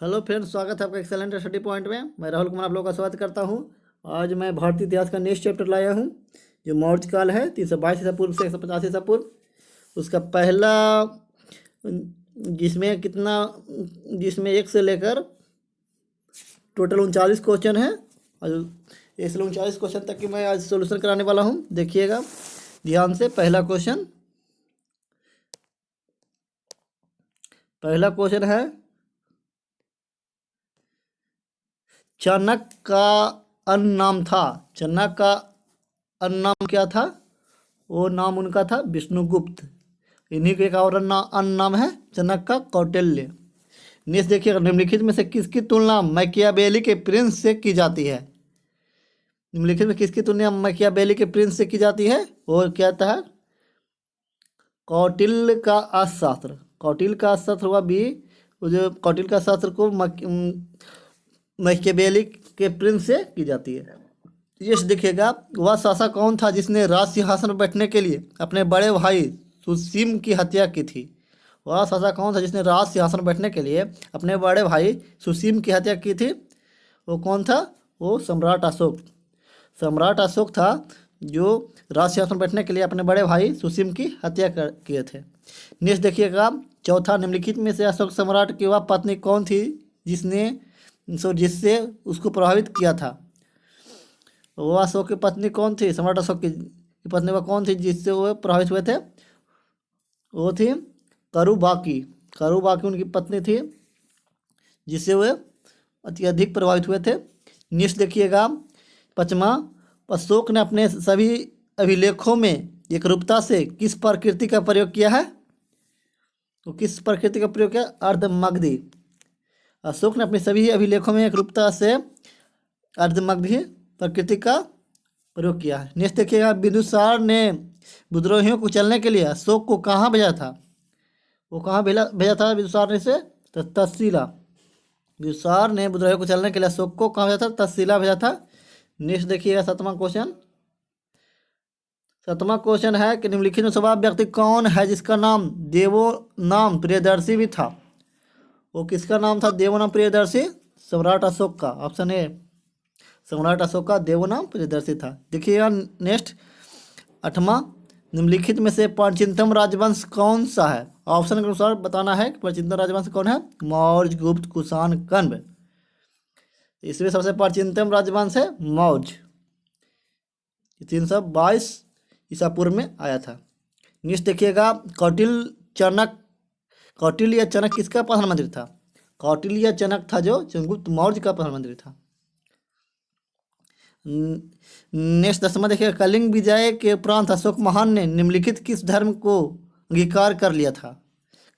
Hello friends, स्वागत है आपका एक्सेलेंट स्टडी पॉइंट में। मैं राहुल कुमार आप लोगों का स्वागत करता हूं। आज मैं भारतीय इतिहास का नेक्स्ट चैप्टर लाया हूं जो मौर्य काल है, 322 ईसा पूर्व से 150 ईसा पूर्व। उसका पहला जिसमें कितना जिसमें एक से लेकर टोटल 39 क्वेश्चन है और 1 से 39 क्वेश्चन तक की मैं आज सोल्यूशन कराने वाला हूं। देखिएगा ध्यान से। पहला क्वेश्चन है, चाणक्य का अन्य नाम था। चाणक्य का अन्य नाम क्या था? वो नाम उनका था विष्णुगुप्त। इन्हीं का एक और अन्य नाम है चाणक्य का कौटिल्य। नेक्स्ट देखिएगा, निम्नलिखित में से किसकी तुलना मैकियावेली के प्रिंस से की जाती है? निम्नलिखित में किसकी तुलना मैकियावेली के प्रिंस से की जाती है? वो कहता है कौटिल्य का अर्थशास्त्र। कौटिल्य का अर्थशास्त्र हुआ बी। वो जो कौटिल्य का शास्त्र को मैकियावेली के प्रिंस से की जाती है। ये देखिएगा, वह शासक कौन था जिसने राज सिंहासन पर बैठने के लिए अपने बड़े भाई सुसीम की हत्या की थी? वह शासक कौन था जिसने राज सिंहासन पर बैठने के लिए अपने बड़े भाई सुसीम की हत्या की थी? वो कौन था? वो सम्राट अशोक। सम्राट अशोक था जो राज सिंहासन पर बैठने के लिए अपने बड़े भाई सुसीम की हत्या किए थे। नेक्स्ट देखिएगा, चौथा, निम्नलिखित में से अशोक सम्राट की वह पत्नी कौन थी जिससे उसको प्रभावित किया था? वो अशोक की पत्नी कौन थी? सम्राट अशोक की पत्नी वह कौन थी जिससे वो प्रभावित हुए थे? वो थी करुबाकी। करुबाकी उनकी पत्नी थी जिससे वे अत्यधिक प्रभावित हुए थे। नेक्स्ट देखिएगा, पांचवा, अशोक ने अपने सभी अभिलेखों में एकरूपता से किस प्रकृति का प्रयोग किया है? तो किस प्रकृति का प्रयोग किया? अर्धमगधी। अशोक ने अपने सभी अभिलेखों में एकरूपता से अर्धमगधी प्रकृति का प्रयोग किया है। नेक्स्ट देखिएगा, बिंदुसार ने विद्रोहियों को चलने के लिए अशोक को कहाँ भेजा था? वो कहाँ भेजा था बिंदुसार ने से? तो तक्षशिला। बिंदुसार ने विद्रोहियों को चलने के लिए अशोक को कहाँ भेजा था? तक्षशिला भेजा था। नेक्स्ट देखिएगा, सातवां क्वेश्चन है कि निम्नलिखित में से वह व्यक्ति कौन है जिसका नाम देवो नाम प्रियदर्शी भी था? वो किसका नाम था देवो नाम प्रियदर्शी? सम्राट अशोक का। ऑप्शन ए, सम्राट अशोक का देवो नाम प्रियदर्शी था। देखिएगा नेक्स्ट, आठवां, निम्नलिखित में से प्राचीनतम राजवंश कौन सा है? ऑप्शन के अनुसार बताना है कि प्राचीनतम राजवंश कौन है। मौर्य, गुप्त, कुषाण, कण्व। इसमें सबसे प्राचीनतम राजवंश है मौर्य। 322 ईसा पूर्व में आया था। नेक्स्ट देखिएगा, कौटिल्य या चाणक्य किसका प्रधानमंत्री था? कौटिल्य या चाणक्य था जो चंद्रगुप्त मौर्य का प्रधानमंत्री था। नेक्स्ट 10वां देखिएगा, कलिंग विजय के उपरांत अशोक महान ने निम्नलिखित किस धर्म को अंगीकार कर लिया था?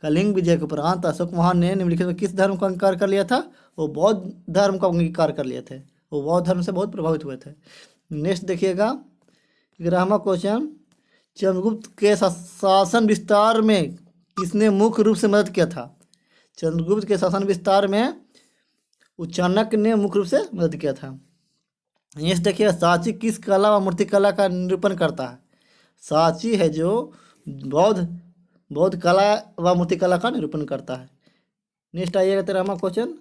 कलिंग विजय के उपरांत अशोक महान ने निम्नलिखित में किस धर्म को अंगीकार कर लिया था? वो बौद्ध धर्म का अंगीकार कर लिए थे। वो बौद्ध धर्म से बहुत प्रभावित हुए थे। नेक्स्ट देखिएगा, 11वां क्वेश्चन, चंद्रगुप्त के शासन विस्तार में किसने मुख्य रूप से मदद किया था? चंद्रगुप्त के शासन विस्तार में चाणक्य ने मुख्य रूप से मदद किया था। नेक्स्ट देखिए, सांची किस कला व मूर्तिकला का निरूपण करता है? सांची है जो बौद्ध कला व मूर्तिकला का निरूपण करता है। नेक्स्ट आइएगा 13वां क्वेश्चन।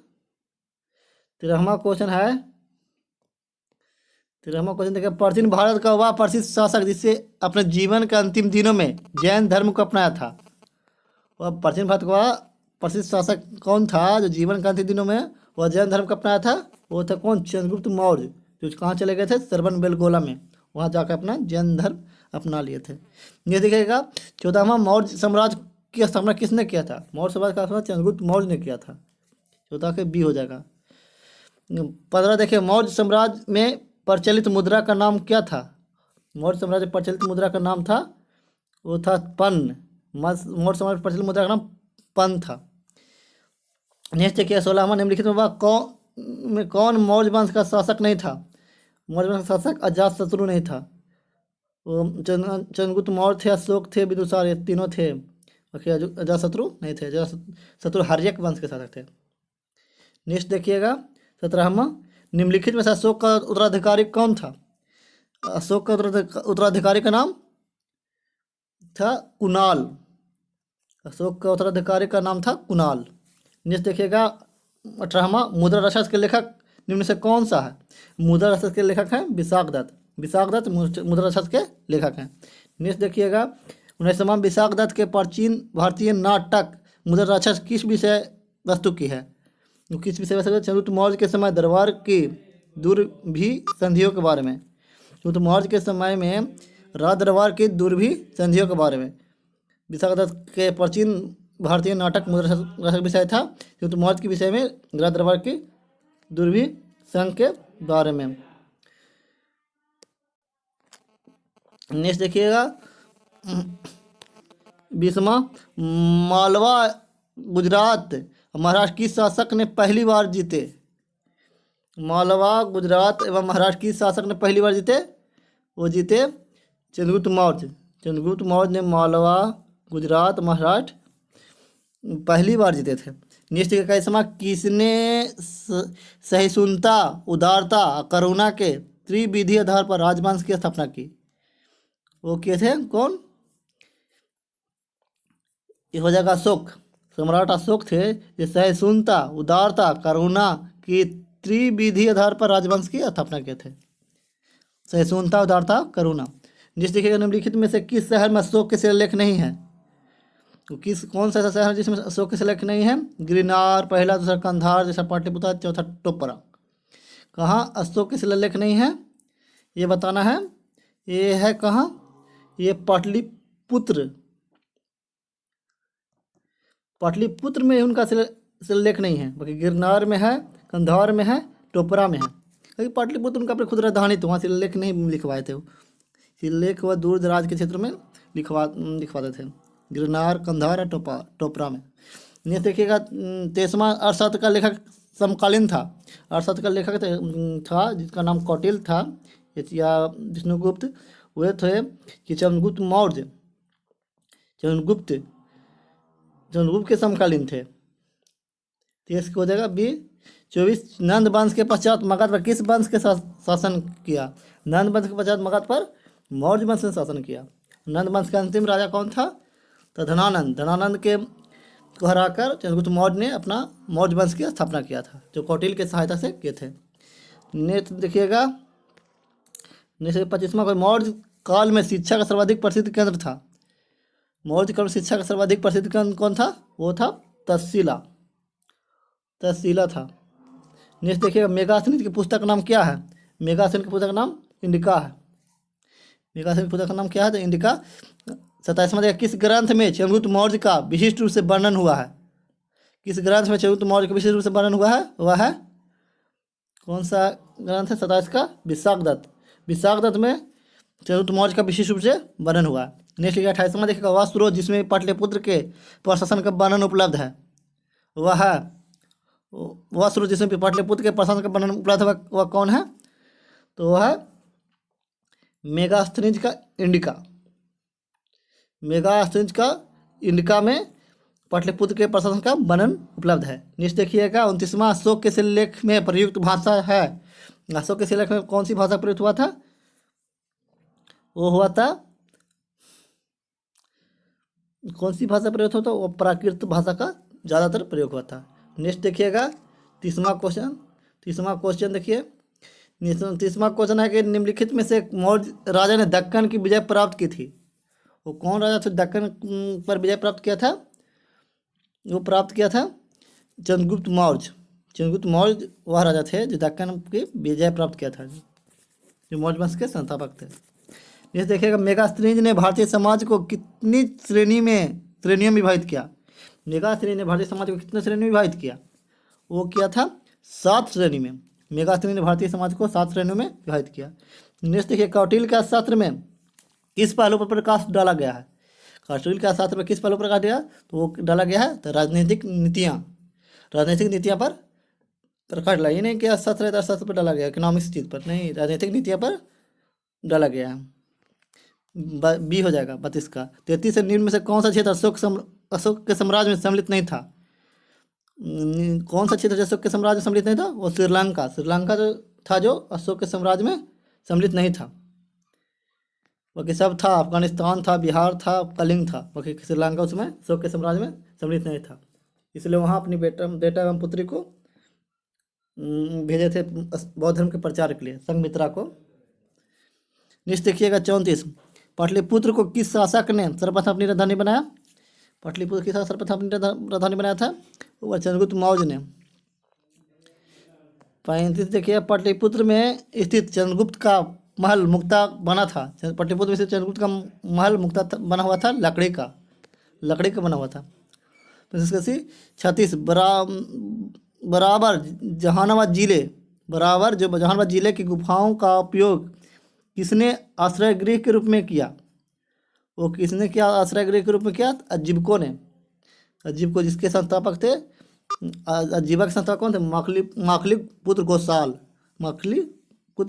13वां क्वेश्चन देखिए, प्राचीन भारत का वह प्रसिद्ध शासक जिससे अपने जीवन के अंतिम दिनों में जैन धर्म को अपनाया था? वह प्राचीन भारत का प्रसिद्ध शासक कौन था जो जीवन के अंतिम दिनों में वह जैन धर्म को अपनाया था? वो था कौन? चंद्रगुप्त मौर्य, जो कहाँ चले गए थे? सरबन बेलगोला में। वहाँ जाकर अपना जैन धर्म अपना लिए थे। ये देखिएगा, 14वां, मौर्य साम्राज्य की स्थापना किसने किया था? मौर्य साम्राज्य का स्थापना चंद्रगुप्त मौर्य ने किया था। 14 के बी हो जाएगा। 15 देखिए, मौर्य साम्राज्य में प्रचलित मुद्रा का नाम क्या था? मौर्य साम्राज्य प्रचलित मुद्रा का नाम था, वो था पन्न। मौर्य साम्राज्य प्रचलित मुद्रा का नाम पन्न था। नेक्स्ट देखिए, 16वां, निम्नलिखित में कौन मौर्य वंश का शासक नहीं था? मौर्य वंश का शासक अजातशत्रु नहीं था। वो चंद्रगुप्त मौर्य थे, अशोक थे, बिंदुसार, ये तीनों थे। अजातशत्रु नहीं थे। अजातशत्रु हर्यक वंश के शासक थे। नेक्स्ट देखिएगा, 17वां, निम्नलिखित में से अशोक का उत्तराधिकारी कौन था? अशोक का उत्तराधिकारी का नाम था कुणाल। अशोक का उत्तराधिकारी का नाम था कुणाल। नेक्स्ट देखिएगा, 18वां, मुद्रा राक्षस के लेखक निम्न में से कौन सा है? मुद्रा राक्षस के लेखक हैं विशाख दत्त। विशाख दत्त मुद्रा राक्षस के लेखक हैं। नेक्स्ट देखिएगा, 19वां, विशाख दत्त के प्राचीन भारतीय नाटक मुद्रा राक्षस किस विषय वस्तु की है? तो किस विषय वस्तु? चंद्रगुप्त मौर्य के समय दरबार की दुर्भी संधियों के बारे में। चंद्रगुप्त मौर्य के समय में राज दरबार की दुर्भी संधियों के बारे में। विशाख दत्त के प्राचीन भारतीय नाटक मुद्रा राक्षस विषय था चंद्रगुप्त मौर्य के विषय में राज दरबार की दुर्भी संघ के बारे में। नेक्स्ट देखिएगा, 20वां, मालवा, गुजरात, महाराष्ट्र की शासक ने पहली बार जीते? मालवा, गुजरात एवं महाराष्ट्र की शासक ने पहली बार जीते? वो जीते चंद्रगुप्त मौर्य। चंद्रगुप्त मौर्य ने मालवा, गुजरात, महाराष्ट्र पहली बार जीते थे। नेक्स्ट 21वां, किसने सहिष्णुता, उदारता, करुणा के त्रिविधि आधार पर राजवंश की स्थापना की? वो किए थे कौन? ये हो जाएगा अशोक। सम्राट अशोक थे जो सहिष्णुता, उदारता, करुणा की त्रिविधि आधार पर राजवंश की स्थापना किए थे। सहिष्णुता, उदारता, करुणा। जिस देखिएगा, निम्नलिखित में से किस शहर में अशोक के शिलालेख नहीं है? तो कौन सा ऐसा शहर है जिसमें अशोक के शिलालेख नहीं है? गिरनार पहला, दूसरा कंधार, जैसा पाटलिपुत्र, चौथा टोपरा। कहाँ अशोक के शिलालेख नहीं है ये बताना है। ये है कहाँ? ये पाटलिपुत्र। पाटलिपुत्र में उनका शिलालेख नहीं है, बाकी गिरनार में है, कंधार में है, टोपरा में है। क्योंकि पाटलिपुत्र उनका अपने खुद राजधानी तो वहाँ शिलालेख नहीं लिखवाए थे। शिलालेख वह दूर दराज के क्षेत्र में लिखवाते थे, गिरनार, कंधार और टोपरा में। नेक्स्ट देखिएगा, 23वां, अर्थशास्त्र का लेखक समकालीन था। अर्थशास्त्र का लेखक था जिसका नाम कौटिल्य था या विष्णुगुप्त। वे थे कि चंद्रगुप्त मौर्य चंद्रगुप्त के समकालीन थे। तो इसको हो जाएगा बी। 24, नंद वंश के पश्चात मगध पर किस वंश के शासन किया? नंद वंश के पश्चात मगध पर मौर्य वंश ने शासन किया। नंद वंश का अंतिम राजा कौन था? तो धनानंद। धनानंद के को हराकर चंद्रगुप्त मौर्य ने अपना मौर्य वंश की स्थापना किया था, जो कौटिल्य की सहायता से किए थे। नेक्स्ट देखिएगा, 25वां, मौर्य काल में शिक्षा का सर्वाधिक प्रसिद्ध केंद्र था। मौर्य काल में शिक्षा का सर्वाधिक प्रसिद्ध केंद्र कौन था? वो था तक्षशिला था। नेक्स्ट देखिएगा, मेघासनित की पुस्तक का नाम क्या है? मेघासनित की पुस्तक का नाम इंडिका है। मेघासनित की पुस्तक का नाम क्या है? तो इंडिका। 27वां देखिए, किस ग्रंथ में चंद्रगुप्त मौर्य का विशिष्ट रूप से वर्णन हुआ है? किस ग्रंथ में चंद्रगुप्त मौर्य का विशिष्ट रूप से वर्णन हुआ है? वह है कौन सा ग्रंथ है? 27 का विशाख दत्त। विशाख दत्त में चंद्रगुप्त मौर्य का विशिष्ट रूप से वर्णन हुआ है। नेक्स्ट 28वां देखिएगा, वह स्रोत जिसमें पाटलिपुत्र के प्रशासन का वर्णन उपलब्ध है वह स्रोत जिसमें पाटलिपुत्र के प्रशासन का वर्णन उपलब्ध है वह कौन है? तो वह है मेगास्थनीज का इंडिका। मेगास्थनीज का इंडिका में पाटलिपुत्र के प्रशासन का वर्णन उपलब्ध है। नेक्स्ट देखिएगा, 29वां, अशोक के शिलालेख में प्रयुक्त भाषा है। अशोक के शिलालेख में कौन सी भाषा प्रयुक्त हुआ था? वो हुआ था, कौन सी भाषा प्रयोग होता? वो प्राकृत भाषा का ज़्यादातर प्रयोग हुआ था। नेक्स्ट देखिएगा, 30वां क्वेश्चन देखिए। 30वां क्वेश्चन है कि निम्नलिखित में से मौर्य राजा ने दक्कन की विजय प्राप्त की थी। वो कौन राजा था दक्कन पर विजय प्राप्त किया था? वो प्राप्त किया था चंद्रगुप्त मौर्य। चंद्रगुप्त मौर्य वह राजा थे जो दक्कन की विजय प्राप्त किया था, जो मौर्य वंश के संस्थापक थे। जैसे देखिएगा, मेगास्थनीज ने भारतीय समाज को कितनी श्रेणियों में विभाजित किया? मेगास्थनीज ने भारतीय समाज को कितने श्रेणी में विभाजित किया? वो किया था 7 श्रेणी में। मेगास्थनीज ने भारतीय समाज को 7 श्रेणियों में विभाजित किया। नेक्स्ट देखिए, कौटिल्य का शास्त्र में किस पहलू पर प्रकाश डाला गया है? कौटिल्य का शास्त्र में किस पहलू पर प्रकाश दिया? तो वो डाला गया है तो राजनीतिक नीतियाँ पर प्रकाश डाला। ये नहीं कि शास्त्र पर डाला गया, इकोनॉमिक्स चीज़ पर नहीं, राजनीतिक नीतियाँ पर डाला गया है। बी हो जाएगा 32 का। 33 से निम्न में से कौन सा क्षेत्र अशोक के साम्राज्य में सम्मिलित नहीं था? कौन सा क्षेत्र अशोक के साम्राज्य में सम्मिलित नहीं था? वो श्रीलंका जो था, जो अशोक के साम्राज्य में सम्मिलित नहीं था। बाकी सब था, अफगानिस्तान था, बिहार था, कलिंग था, बाकी श्रीलंका उसमें अशोक के साम्राज्य में सम्मिलित नहीं था। इसलिए वहाँ अपनी बेटा एवं पुत्री को भेजे थे बौद्ध धर्म के प्रचार के लिए संघमित्रा को। नेक्स्ट देखिएगा 34, पाटलिपुत्र को किस शासक ने सर्वप्रथम अपनी राजधानी बनाया? पाटलिपुत्र किस शासक सर्वप्रथम अपनी राजधानी बनाया था? वह चंद्रगुप्त मौर्य ने। 35 देखिए, पाटलिपुत्र में स्थित चंद्रगुप्त का महल मुक्ता बना था। पाटलिपुत्र में स्थित चंद्रगुप्त का महल मुक्ता बना हुआ था, लकड़ी का बना हुआ था। 36 बराबर जहानाबाद जिले की गुफाओं का उपयोग किसने आश्रय गृह के रूप में किया? वो किसने किया आश्रय गृह के रूप में किया? अजीबको ने। अजीबको जिसके संस्थापक थे, अजीबा के संस्थापक कौन थे? माखली पुत्र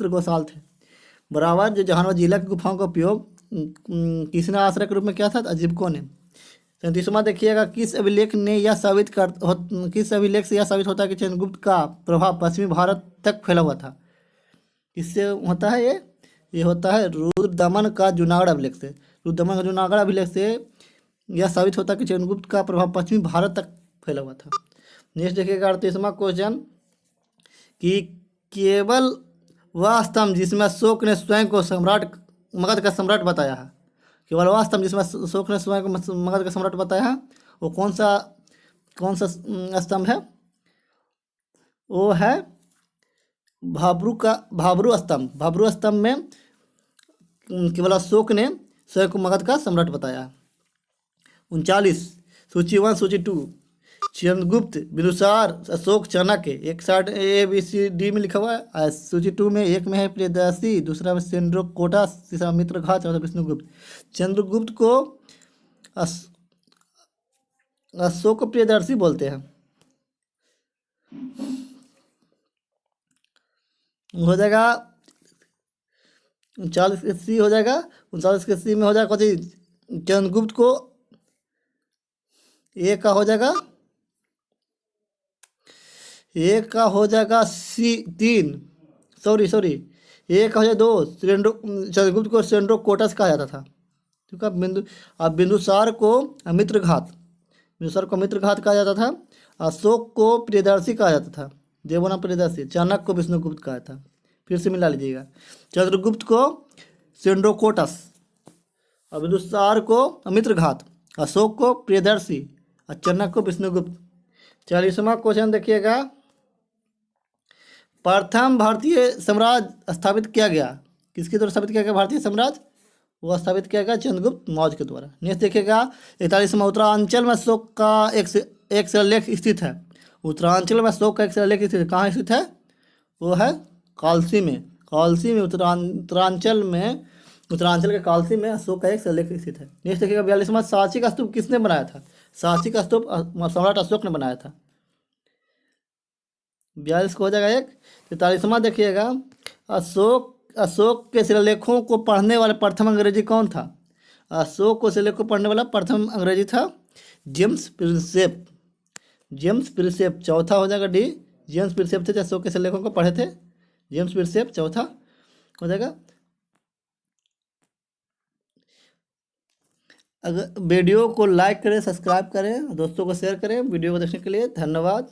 गोसाल थे। बराबर जो जहानाबाद जिला की गुफाओं का उपयोग किसने आश्रय के रूप में किया था? अजीबको ने। 37वां देखिएगा, किस अभिलेख से यह साबित होता है कि चंद्रगुप्त का प्रभाव पश्चिमी भारत तक फैला हुआ था? किससे होता है ये होता है रुद्रदमन का जूनागढ़ अभिलेख से। रुद्रदमन का जूनागढ़ अभिलेख से यह साबित होता है कि चंद्रगुप्त का प्रभाव पश्चिमी भारत तक फैला हुआ था। नेक्स्ट देखिएगा 38वां क्वेश्चन, कि केवल वह स्तंभ जिसमें अशोक ने स्वयं को मगध का सम्राट बताया है, केवल वह स्तंभ जिसमें अशोक ने स्वयं को मगध का सम्राट बताया है, वो कौन सा स्तंभ है? वो है भाब्रू स्तंभ में केवल अशोक ने स्वयं को मगध का सम्राट बताया। 39 सूची 1 सूची 2, चंद्रगुप्त, बिंदुसार, अशोक, चाणक्य, एक साइड ABCD में लिखा हुआ है। सूची 2 में एक में है प्रियदर्शी, दूसरा में सेंड्रोकोटस, तीसरा मित्रघात, चौथा विष्णुगुप्त। चंद्रगुप्त को अशोक को प्रियदर्शी बोलते हैं। हो जाएगा 39 के सी हो जाएगा। 39 के सी में हो जाएगा कौन? चंद्रगुप्त को एक का हो जाएगा C3, सॉरी एक का हो जाएगा 2। चंद्रगुप्त को सेंड्रोकोटस कहा जाता था। ठीक है। बिंदुसार को मित्रघात कहा जाता था। अशोक को प्रियदर्शी कहा जाता था, देवनाम प्रियदर्शी। चाणक्य को विष्णुगुप्त कहा था। फिर से मिला लीजिएगा, चंद्रगुप्त को सेंड्रोकोटस, और बिंदुसार को मित्रघात, अशोक को प्रियदर्शी और चाणक्य को विष्णुगुप्त। 40वां क्वेश्चन देखिएगा, प्रथम भारतीय साम्राज्य स्थापित किया गया किसके द्वारा स्थापित किया गया? भारतीय साम्राज्य वो स्थापित किया गया चंद्रगुप्त मौर्य के द्वारा। नेक्स्ट देखिएगा 41वां, उत्तरांचल में अशोक का एक शिलालेख स्थित है। उत्तरांचल में अशोक का एक शिलालेख स्थित है। कहाँ स्थित है? वो है कालसी में। उत्तरांचल के कालसी में अशोक का एक शिलालेख स्थित है। नेक्स्ट देखिएगा 42वां, सांची का स्तूप किसने बनाया था? सांची का स्तूप सम्राट अशोक ने बनाया था। 42 को हो जाएगा एक। 43वां देखिएगा, अशोक के शिलालेखों को पढ़ने वाला प्रथम अंग्रेजी कौन था? अशोक को शिलालेख को पढ़ने वाला प्रथम अंग्रेजी था जेम्स प्रिंसेप। चौथा हो जाएगा डी, जेम्स प्रिंसेप थे जो अशोक के शिलालेखों को पढ़े थे। जेम्स प्रिंसेप चौथा हो जाएगा। अगर वीडियो को लाइक करें, सब्सक्राइब करें, दोस्तों को शेयर करें। वीडियो को देखने के लिए धन्यवाद।